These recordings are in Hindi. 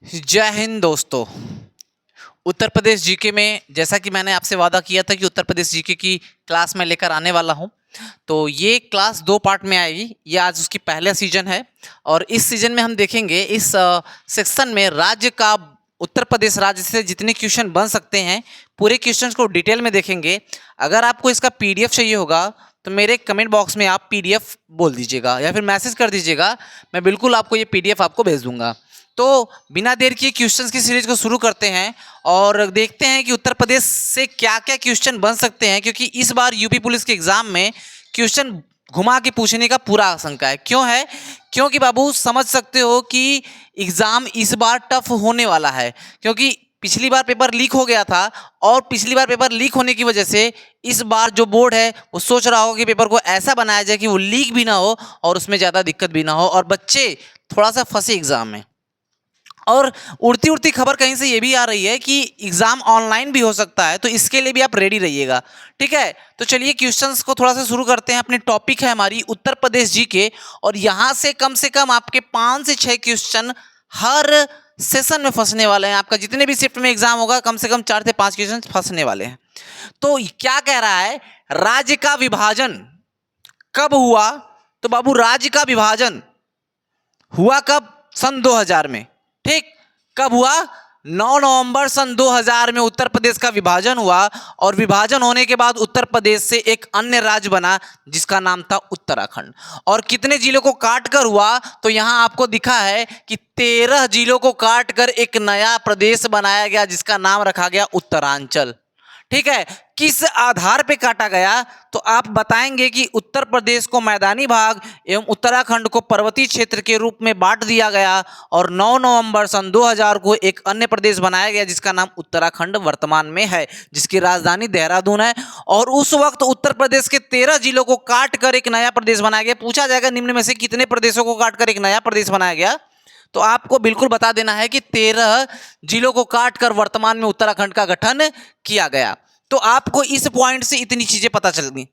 जय हिंद दोस्तों। उत्तर प्रदेश जीके में जैसा कि मैंने आपसे वादा किया था कि उत्तर प्रदेश जीके की क्लास मैं लेकर आने वाला हूं, तो ये क्लास 2 पार्ट में आएगी। ये आज उसकी पहला सीजन है और इस सीजन में हम देखेंगे इस सेक्शन में राज्य का उत्तर प्रदेश राज्य से जितने क्वेश्चन बन सकते हैं पूरे क्वेश्चंस को डिटेल में देखेंगे। अगर आपको इसका पीडीएफ चाहिए होगा तो मेरे कमेंट बॉक्स में आप पीडीएफ बोल दीजिएगा या फिर मैसेज कर दीजिएगा, मैं बिल्कुल आपको ये पीडीएफ आपको भेज दूंगा। तो बिना देर किए क्वेश्चंस की सीरीज को शुरू करते हैं और देखते हैं कि उत्तर प्रदेश से क्या क्या क्वेश्चन बन सकते हैं, क्योंकि इस बार यूपी पुलिस के एग्जाम में क्वेश्चन घुमा के पूछने का पूरा आशंका है। क्यों है? क्योंकि बाबू समझ सकते हो कि एग्जाम इस बार टफ होने वाला है, क्योंकि पिछली बार पेपर लीक हो गया था और पिछली बार पेपर लीक होने की वजह से इस बार जो बोर्ड है वो सोच रहा होगा कि पेपर को ऐसा बनाया जाए कि वो लीक भी ना हो और उसमें ज़्यादा दिक्कत भी ना हो और बच्चे थोड़ा सा फंसे एग्जाम में। और उड़ती उड़ती खबर कहीं से ये भी आ रही है कि एग्जाम ऑनलाइन भी हो सकता है, तो इसके लिए भी आप रेडी रहिएगा। ठीक है, तो चलिए क्वेश्चंस को थोड़ा सा शुरू करते हैं। अपनी टॉपिक है हमारी उत्तर प्रदेश जीके और यहाँ से कम आपके 5 से 6 क्वेश्चन हर सेशन में फंसने वाले हैं। आपका जितने भी शिफ्ट में एग्जाम होगा कम से कम 4 से 5 क्वेश्चन फंसने वाले हैं। तो क्या कह रहा है, राज्य का विभाजन कब हुआ? तो बाबू राज्य का विभाजन हुआ कब? सन 2000 में। ठीक, कब हुआ? 9 नवंबर सन 2000 में उत्तर प्रदेश का विभाजन हुआ और विभाजन होने के बाद उत्तर प्रदेश से एक अन्य राज्य बना जिसका नाम था उत्तराखंड। और कितने जिलों को काट कर हुआ? तो यहां आपको दिखा है कि 13 जिलों को काट कर एक नया प्रदेश बनाया गया जिसका नाम रखा गया उत्तरांचल। ठीक है, किस आधार पे काटा गया? तो आप बताएंगे कि उत्तर प्रदेश को मैदानी भाग एवं उत्तराखंड को पर्वतीय क्षेत्र के रूप में बांट दिया गया और 9 नवंबर सन 2000 को एक अन्य प्रदेश बनाया गया जिसका नाम उत्तराखंड वर्तमान में है, जिसकी राजधानी देहरादून है। और उस वक्त उत्तर प्रदेश के 13 जिलों को काट कर एक नया प्रदेश बनाया गया। पूछा जाएगा निम्न में से कितने प्रदेशों को काट कर एक नया प्रदेश बनाया गया, तो आपको बिल्कुल बता देना है कि 13 जिलों को काटकर वर्तमान में उत्तराखंड का गठन किया गया। तो आपको इस पॉइंट से इतनी चीजें पता चल गई।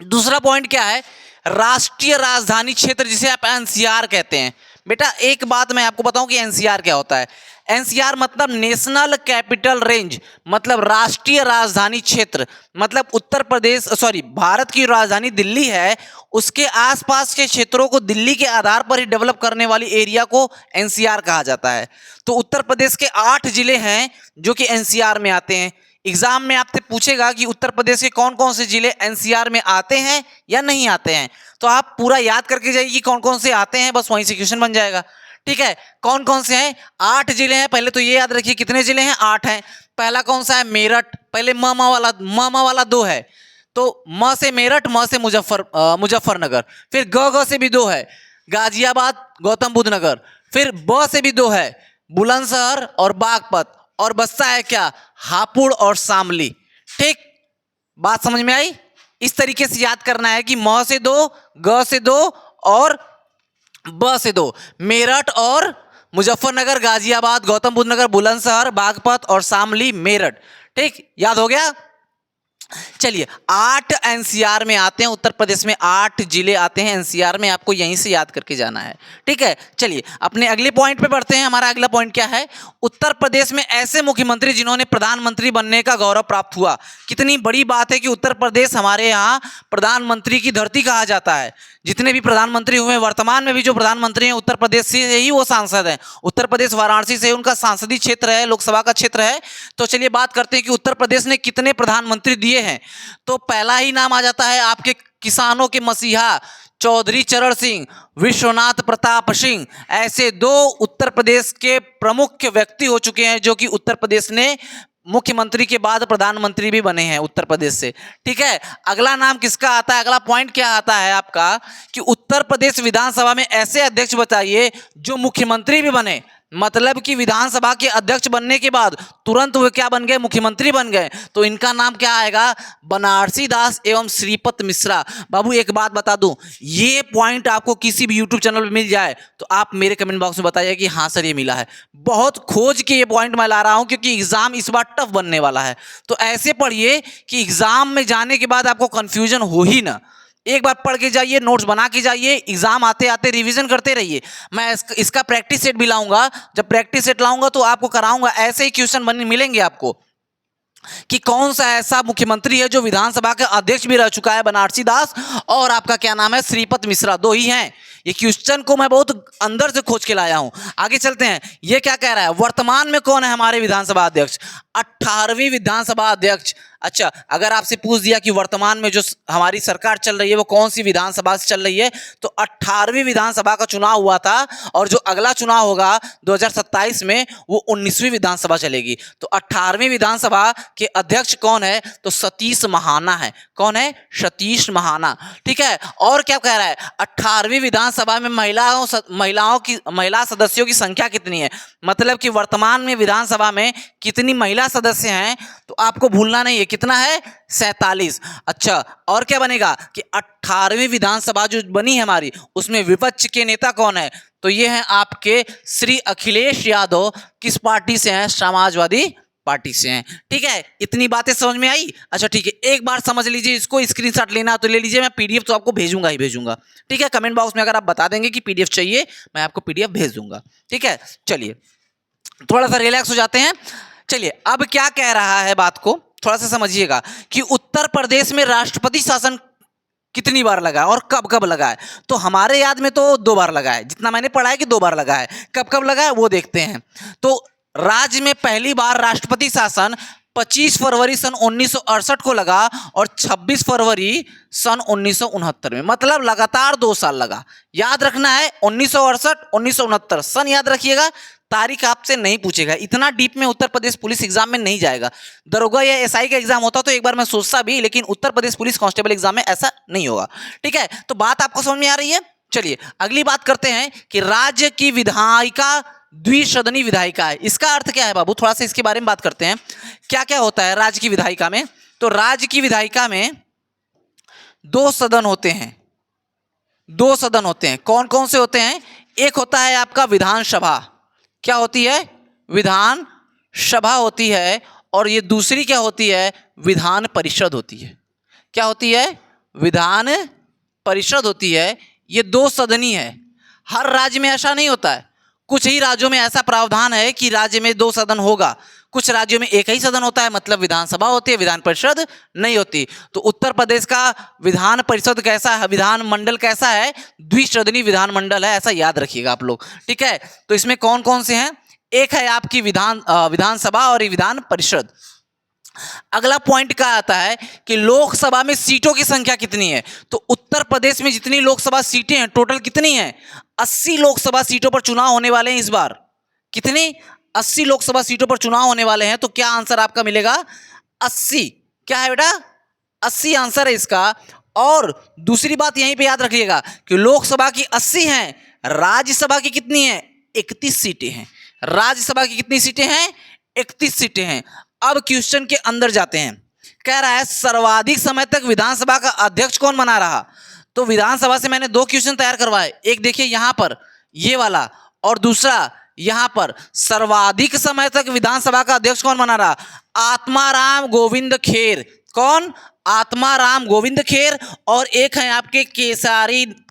दूसरा पॉइंट क्या है? राष्ट्रीय राजधानी क्षेत्र, जिसे आप एनसीआर कहते हैं। बेटा एक बात मैं आपको बताऊं कि एनसीआर क्या होता है। एनसीआर मतलब नेशनल कैपिटल रेंज, मतलब राष्ट्रीय राजधानी क्षेत्र। मतलब उत्तर प्रदेश भारत की राजधानी दिल्ली है, उसके आसपास के क्षेत्रों को दिल्ली के आधार पर ही डेवलप करने वाली एरिया को एनसीआर कहा जाता है। तो उत्तर प्रदेश के 8 जिले हैं जो कि एनसीआर में आते हैं। एग्जाम में आपसे पूछेगा कि उत्तर प्रदेश के कौन कौन से जिले एनसीआर में आते हैं या नहीं आते हैं, तो आप पूरा याद करके जाइए कि कौन कौन से आते हैं, बस वहीं से क्वेश्चन बन जाएगा। ठीक है, कौन कौन से हैं? 8 जिले हैं। पहले तो ये याद रखिए कितने जिले हैं? 8 हैं। पहला कौन सा है? मेरठ। पहले म वाला 2 है, तो म से मेरठ, म से मुजफ्फरनगर। फिर ग से भी 2 है, गाजियाबाद, गौतम बुद्ध नगर। फिर ब से भी 2 है, बुलंदशहर और बागपत। और बचता है क्या? हापुड़ और शामली। ठीक, बात समझ में आई? इस तरीके से याद करना है कि म से 2, ग से 2 और ब से 2। मेरठ और मुजफ्फरनगर, गाजियाबाद, गौतम बुद्ध नगर, बुलंदशहर, बागपत और शामली, मेरठ। ठीक, याद हो गया? चलिए, 8 एनसीआर में आते हैं। उत्तर प्रदेश में 8 जिले आते हैं एनसीआर में, आपको यहीं से याद करके जाना है। ठीक है, चलिए अपने अगले पॉइंट पे बढ़ते हैं। हमारा अगला पॉइंट क्या है? उत्तर प्रदेश में ऐसे मुख्यमंत्री जिन्होंने प्रधानमंत्री बनने का गौरव प्राप्त हुआ। कितनी बड़ी बात है कि उत्तर प्रदेश हमारे यहाँ प्रधानमंत्री की धरती कहा जाता है। जितने भी प्रधानमंत्री हुए, वर्तमान में भी जो प्रधानमंत्री हैं उत्तर प्रदेश से ही वो सांसद हैं। उत्तर प्रदेश वाराणसी से उनका सांसदीय क्षेत्र है, लोकसभा का क्षेत्र है। तो चलिए बात करते हैं कि उत्तर प्रदेश ने कितने प्रधानमंत्री दिए हैं। तो पहला ही नाम आ जाता है आपके किसानों के मसीहा चौधरी चरण सिंह, विश्वनाथ प्रताप सिंह। ऐसे 2 उत्तर प्रदेश के प्रमुख व्यक्ति हो चुके हैं जो कि उत्तर प्रदेश ने मुख्यमंत्री के बाद प्रधानमंत्री भी बने हैं उत्तर प्रदेश से। ठीक है, अगला नाम किसका आता है? अगला पॉइंट क्या आता है आपका कि उत्तर प्रदेश विधानसभा में ऐसे अध्यक्ष बताइए जो मुख्यमंत्री भी बने। मतलब कि विधानसभा के अध्यक्ष बनने के बाद तुरंत वो क्या बन गए? मुख्यमंत्री बन गए। तो इनका नाम क्या आएगा? बनारसी दास एवं श्रीपत मिश्रा। बाबू एक बात बता दूं, ये पॉइंट आपको किसी भी यूट्यूब चैनल पे मिल जाए तो आप मेरे कमेंट बॉक्स में बताइए कि हाँ सर ये मिला है। बहुत खोज के ये पॉइंट मैं ला रहा हूं क्योंकि एग्जाम इस बार टफ बनने वाला है। तो ऐसे पढ़िए कि एग्जाम में जाने के बाद आपको कंफ्यूजन हो ही ना। एक बार पढ़ के जाइए, नोट्स बना के जाइए, एग्जाम आते आते रिवीजन करते रहिए। मैं इसका प्रैक्टिस सेट भी लाऊंगा, जब प्रैक्टिस सेट लाऊंगा तो आपको कराऊंगा, ऐसे ही क्वेश्चन बन मिलेंगे आपको कि कौन सा ऐसा मुख्यमंत्री है जो विधानसभा के अध्यक्ष भी रह चुका है, बनारसी दास और आपका क्या नाम है, श्रीपत मिश्रा, दो ही हैं। ये क्वेश्चन को मैं बहुत अंदर से खोज के लाया हूं। आगे चलते हैं, ये क्या कह रहा है, वर्तमान में कौन है हमारे विधानसभा अध्यक्ष, 18वीं विधानसभा अध्यक्ष। अच्छा, अगर आपसे पूछ दिया कि वर्तमान में जो हमारी सरकार चल रही है वो कौन सी विधानसभा से चल रही है, तो 18वीं विधानसभा का चुनाव हुआ था और जो अगला चुनाव होगा 2027 में वो 19वीं विधानसभा चलेगी। तो 18वीं विधानसभा के अध्यक्ष कौन है, तो सतीश महाना है। कौन है, सतीश महाना। ठीक है, और क्या कह रहा है, 18वीं विधानसभा में महिला सदस्यों की संख्या कितनी है, मतलब कि वर्तमान में विधानसभा में कितनी महिला सदस्य हैं, तो आपको भूलना नहीं है, कितना है, 47। अच्छा, और क्या बनेगा कि 18वीं विधानसभा जो बनी है हमारी, उसमें विपक्ष के नेता कौन है, तो ये हैं आपके श्री अखिलेश यादव। किस पार्टी से हैं, समाजवादी पार्टी से हैं। ठीक है, इतनी बातें समझ में आई। अच्छा ठीक है, एक बार समझ लीजिए, इसको स्क्रीनशॉट लेना तो ले लीजिए, मैं पीडीएफ तो आपको भेजूंगा ही भेजूंगा। ठीक है, कमेंट बॉक्स में अगर आप बता देंगे कि पीडीएफ चाहिए, मैं आपको पीडीएफ भेज दूंगा। ठीक है, चलिए थोड़ा सा रिलैक्स हो जाते हैं। चलिए, अब क्या कह रहा है, बात को थोड़ा सा समझिएगा कि उत्तर प्रदेश में राष्ट्रपति शासन कितनी बार लगा है और कब कब लगा है। तो हमारे याद में तो 2 बार लगा है, जितना मैंने पढ़ा है कि 2 बार लगा है। कब कब लगा है वो देखते हैं। तो राज्य में पहली बार राष्ट्रपति शासन 25 फरवरी सन 1968 को लगा और 26 फरवरी सन 1969 में, मतलब लगातार 2 साल लगा। याद रखना है 1968 1969 सन याद रखिएगा, तारीख आपसे नहीं पूछेगा। इतना डीप में उत्तर प्रदेश पुलिस एग्जाम में नहीं जाएगा। दरोगा या एसआई का एग्जाम होता तो एक बार मैं सोचता भी, लेकिन Uttar Pradesh police constable exam में ऐसा नहीं होगा। ठीक है, तो बात आपको समझ में आ रही है। चलिए अगली बात करते हैं कि राज्य की विधायिका द्विसदनी विधायिका है। इसका अर्थ क्या है बाबू, थोड़ा सा इसके बारे में बात करते हैं। क्या क्या होता है राज्य की विधायिका में, तो राज्य की विधायिका में 2 सदन होते हैं। 2 सदन होते हैं, कौन कौन से होते हैं, एक होता है आपका विधानसभा, क्या होती है, विधान सभा होती है, और ये दूसरी क्या होती है, विधान परिषद होती है। क्या होती है, विधान परिषद होती है। ये 2 सदनी है। हर राज्य में ऐसा नहीं होता है, कुछ ही राज्यों में ऐसा प्रावधान है कि राज्य में 2 सदन होगा, कुछ राज्यों में एक ही सदन होता है, मतलब विधानसभा होती है, विधान परिषद नहीं होती। तो उत्तर प्रदेश का विधान परिषद कैसा है, विधान मंडल कैसा है, द्विसदनी विधान मंडल है, ऐसा याद रखिएगा आप लोग। ठीक है, तो इसमें कौन कौन से हैं, एक है आपकी विधानसभा और विधान परिषद। अगला पॉइंट क्या आता है कि लोकसभा में सीटों की संख्या कितनी है, तो उत्तर प्रदेश में जितनी लोकसभा सीटें हैं टोटल कितनी हैं, 80 लोकसभा सीटों पर चुनाव होने वाले हैं इस बार। कितनी, 80 लोकसभा सीटों पर चुनाव होने वाले हैं। तो क्या आंसर आपका मिलेगा, 80। क्या है बेटा, 80 आंसर है इसका। और दूसरी बात यहीं पे याद रखिएगा कि लोकसभा की 80 हैं, राज्यसभा की कितनी है, 31 सीटें हैं। राज्यसभा की कितनी सीटें हैं, 31 सीटें हैं। अब क्वेश्चन के अंदर जाते हैं, कह रहा है सर्वाधिक समय तक विधानसभा का अध्यक्ष कौन बना रहा। तो विधानसभा से मैंने 2 क्वेश्चन तैयार करवाए, एक देखिए यहां पर ये वाला, और दूसरा यहां पर, सर्वाधिक समय तक विधानसभा का अध्यक्ष कौन बना रहा, आत्माराम गोविंद खेर। कौन, आत्माराम गोविंद खेर। और एक है आपके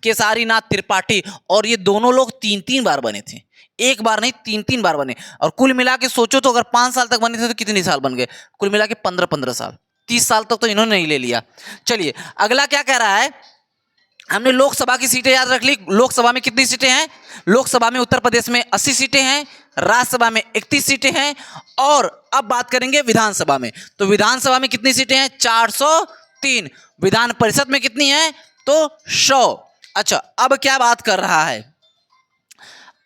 केसारीनाथ त्रिपाठी, और ये दोनों लोग 3-3 बार बने थे, एक बार नहीं 3-3 बार बने। और कुल मिला के सोचो तो अगर 5 साल तक बने थे तो कितने साल बन गए, कुल मिला के 15-15 साल, 30 साल तक तो इन्होंने नहीं ले लिया। चलिए अगला क्या कह रहा है, हमने लोकसभा की सीटें याद रख ली। लोकसभा में कितनी सीटें हैं, लोकसभा में उत्तर प्रदेश में 80 सीटें हैं, राज्यसभा में 31 सीटें हैं। और अब बात करेंगे विधानसभा में, तो विधानसभा में कितनी सीटें हैं, 403। विधान परिषद में कितनी है, तो 100। अच्छा, अब क्या बात कर रहा है,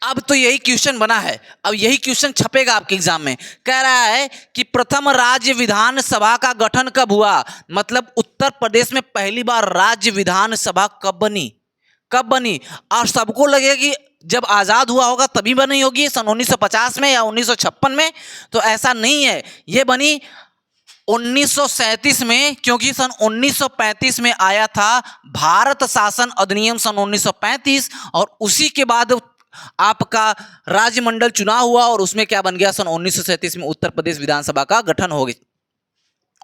अब तो यही क्वेश्चन बना है, अब यही क्वेश्चन छपेगा आपके एग्जाम में। कह रहा है कि प्रथम राज्य विधानसभा का गठन कब हुआ, मतलब उत्तर प्रदेश में पहली बार राज्य विधानसभा कब बनी, कब बनी। और सबको लगेगा कि जब आज़ाद हुआ होगा तभी बनी होगी, सन 1950 में या 1956 में, तो ऐसा नहीं है। ये बनी 1937 में, क्योंकि सन 1935 में आया था भारत शासन अधिनियम सन 1935, और उसी के बाद आपका राज्यमंडल चुनाव हुआ और उसमें क्या बन गया, सन 1937 में उत्तर प्रदेश विधानसभा का गठन हो गया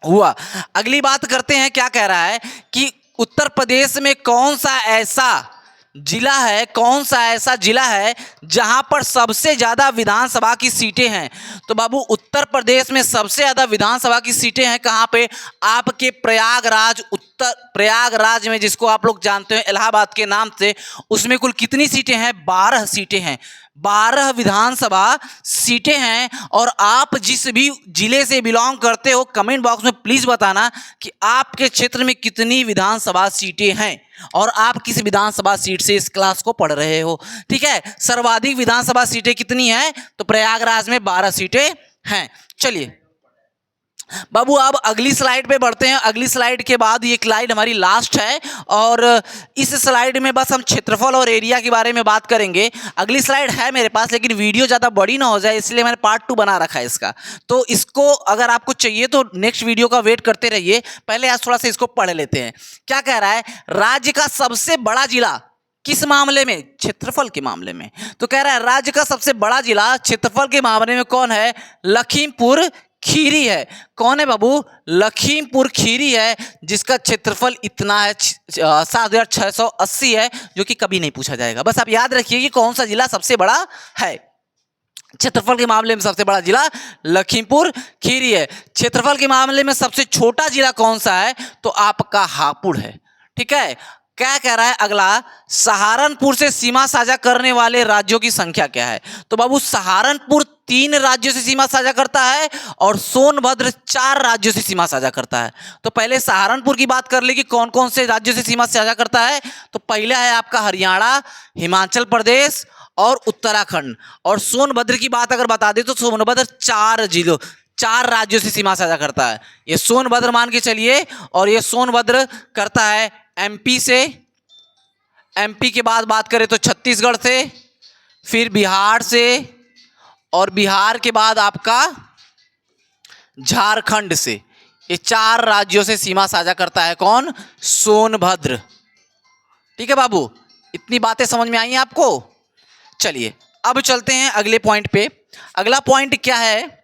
हुआ। अगली बात करते हैं, क्या कह रहा है कि उत्तर प्रदेश में कौन सा ऐसा जिला है, कौन सा ऐसा जिला है जहां पर सबसे ज्यादा विधानसभा की सीटें हैं? तो बाबू उत्तर प्रदेश में सबसे ज्यादा विधानसभा की सीटें हैं कहां पे? आपके प्रयागराज, उत्तर प्रयागराज में, जिसको आप लोग जानते हैं इलाहाबाद के नाम से। उसमें कुल कितनी सीटें हैं? 12 सीटें हैं। 12 विधानसभा सीटें हैं। और आप जिस भी जिले से बिलोंग करते हो, कमेंट बॉक्स में प्लीज बताना कि आपके क्षेत्र में कितनी विधानसभा सीटें हैं और आप किस विधानसभा सीट से इस क्लास को पढ़ रहे हो। ठीक है, सर्वाधिक विधानसभा सीटें कितनी हैं? तो प्रयागराज में 12 सीटें हैं। चलिए बाबू अब अगली स्लाइड पे बढ़ते हैं। अगली स्लाइड के बाद ये स्लाइड हमारी लास्ट है और इस स्लाइड में बस हम क्षेत्रफल और एरिया के बारे में बात करेंगे। अगली स्लाइड है मेरे पास, लेकिन वीडियो ज़्यादा बड़ी ना हो जाए इसलिए मैंने पार्ट 2 बना रखा है इसका। तो इसको अगर आपको चाहिए तो नेक्स्ट वीडियो का वेट करते रहिए। पहले आज थोड़ा सा इसको पढ़ लेते हैं। क्या कह रहा है? राज्य का सबसे बड़ा जिला किस मामले में? क्षेत्रफल के मामले में। तो कह रहा है राज्य का सबसे बड़ा जिला क्षेत्रफल के मामले में कौन है? लखीमपुर खीरी है। कौन है बाबू? लखीमपुर खीरी है, जिसका क्षेत्रफल इतना है 7,680 है, जो कि कभी नहीं पूछा जाएगा। बस आप याद रखिए कि कौन सा जिला सबसे बड़ा है। क्षेत्रफल के मामले में सबसे बड़ा जिला लखीमपुर खीरी है। क्षेत्रफल के मामले में सबसे छोटा जिला कौन सा है? तो आपका हापुड़ है। ठीक है, क्या कह रहा है अगला? सहारनपुर से सीमा साझा करने वाले राज्यों की संख्या क्या है? तो बाबू सहारनपुर 3 राज्यों से सीमा साझा करता है और सोनभद्र 4 राज्यों से सीमा साझा करता है। तो पहले सहारनपुर की बात कर ले कि कौन कौन से राज्यों से सीमा साझा करता है। तो पहला है आपका हरियाणा, हिमाचल प्रदेश और उत्तराखंड। और सोनभद्र की बात अगर बता दे तो सोनभद्र 4 राज्यों से सीमा साझा करता है। ये सोनभद्र मान के चलिए। और ये सोनभद्र करता है एमपी से। एमपी के बाद बात करें तो छत्तीसगढ़ से, फिर बिहार से, और बिहार के बाद आपका झारखंड से। ये 4 राज्यों से सीमा साझा करता है कौन? सोनभद्र। ठीक है बाबू, इतनी बातें समझ में आई हैं आपको? चलिए अब चलते हैं अगले पॉइंट पे। अगला पॉइंट क्या है?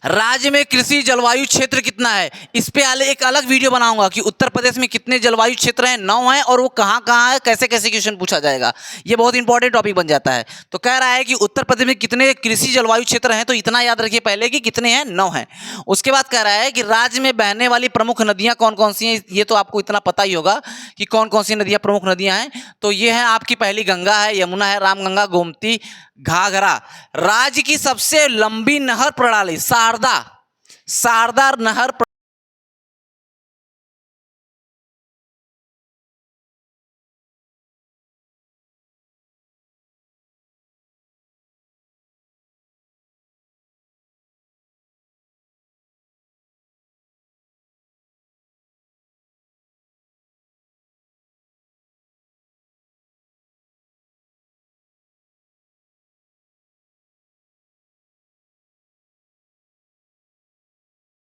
राज्य में कृषि जलवायु क्षेत्र कितना है? इस पे एक अलग वीडियो बनाऊंगा कि उत्तर प्रदेश में कितने जलवायु क्षेत्र हैं। 9 हैं और वो कहां कहां है, कैसे कैसे क्वेश्चन पूछा जाएगा। ये बहुत इंपॉर्टेंट टॉपिक बन जाता है। तो कह रहा है कि उत्तर प्रदेश में कितने कृषि जलवायु क्षेत्र हैं, तो इतना याद रखिए पहले कि कितने हैं, 9 हैं। उसके बाद कह रहा है कि राज्य में बहने वाली प्रमुख नदियां कौन कौन सी हैं। ये तो आपको इतना पता ही होगा कि कौन कौन सी नदियां प्रमुख नदियां हैं। तो ये है आपकी पहली गंगा है, यमुना है, रामगंगा, गोमती, घाघरा। राज्य की सबसे लंबी नहर प्रणाली शारदा नहर